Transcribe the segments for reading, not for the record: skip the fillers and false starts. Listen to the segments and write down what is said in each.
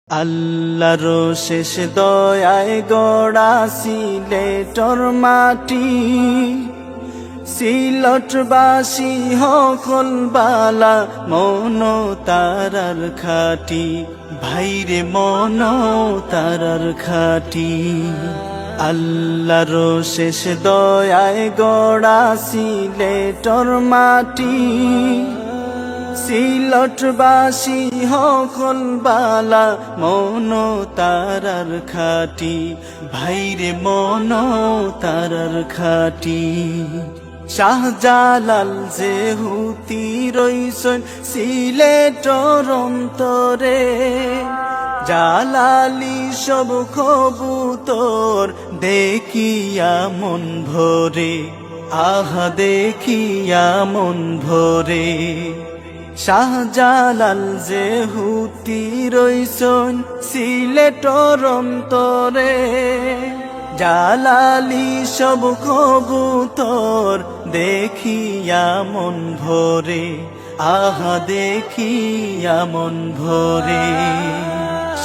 আল্লাহর শেষ দয়ায় গড়া সিলেটর মাটি, সিলটবাসী হকল বালা মন তারার খাটি, ভাইরে মন তারার খাটি। আল্লাহর শেষ দয়ায় গড়া সিলেটর মাটি, সিলটবাসী হকল বালা মন তারার খাটি, ভাইরে মন তারার খাটি। শাহজালাল যেহুতি রইসন সিলেটর অন্তরে, জালালি সব কবুতর দেখিয়া মন ভরে, আহা দেখিয়া মন ভরে। শাহজালাল যেহুতি রইসন সিলেটর অন্তরে, জালালি সব কবুতর দেখিয়া মন ভরে, আহা দেখিয়া মন ভরে।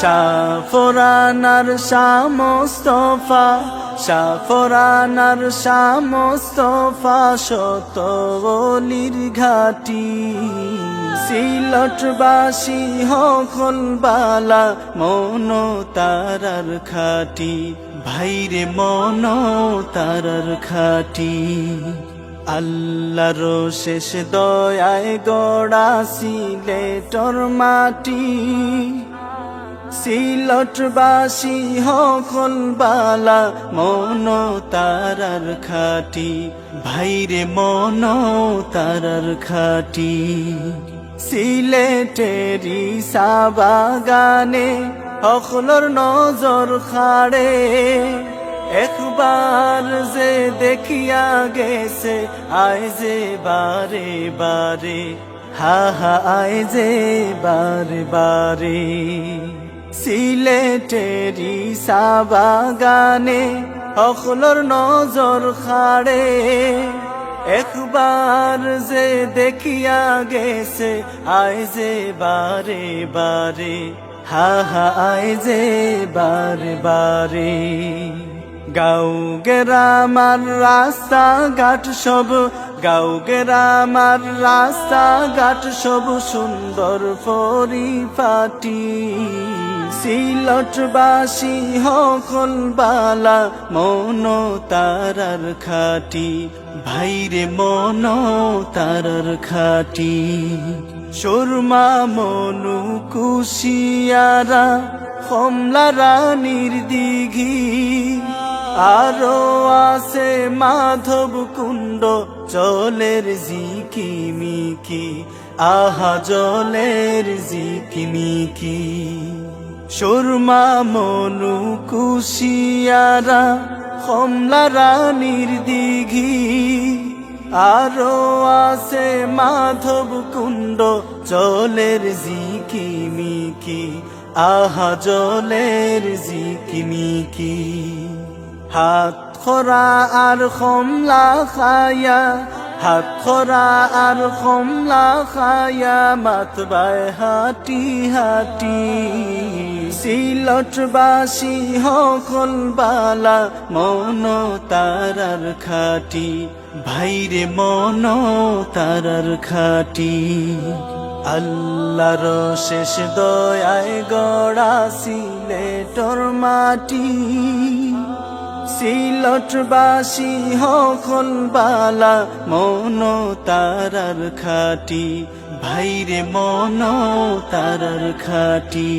শাহফরানার শাহ মোস্তফা, শাহফরানার শাহ মোস্তফা শত ওলির ঘাটি, সিলটবাসী হকল বালা মন তারার খাটি, ভাইরে মন তারার খাটি। আল্লাহর শেষ দয়ায় গড়া সিলেটর মাটি, সিলটবাসী হকল বালা মন তারার খাটি, ভাইরে মন তারার খাটি। সিলেটেরি সাবাগানে হকলর নজর খাড়ে, একবার যে দেখিয়া গেছে আয় যে বারে বারে, হা হা আয় যে বারে বারে। সিলেটেরি সাবাগানে হকলর নজর খাড়ে, একবার যে দেখিয়া গেছে আয় যে বারে বারে, হা হা আয় যে বারে বারে। গাঁও গেরামার রাস্তা ঘাট সব, গাঁও গেরামার রাস্তা ঘাট সব সুন্দর পরিপাটি, সিলটবাসী হকল বালা মন তারার খাটি, ভাইরে মন তারার খাটি। সুরমা মনু কুশিয়ারা কমলা রানীর দিঘি, আরো আছে মাধব কুণ্ড জলের ঝিকিমিকি, আহা জলের ঝিকিমিকি। সুরমা মনু কুশিয়ারা কমলা রানীর দিঘি, আরো আছে মাধব কুণ্ড জলের ঝিকিমিকি, আহা জলের ঝিকিমিকি। হাত খরা আর কমলা খায়া, হাত খরা আর কমলা খায়া মাতবায় হাঁটি হাঁটি, সিলটবাসী হকল বালা মন তারার খাটি, ভাইরে মন তারার খাটি। আল্লাহর শেষ দয়ায় গড়া সিলেটর মাটি, সিলটবাসী হকল বালা মন তারার খাটি, ভাইরে মন তারার খাটি।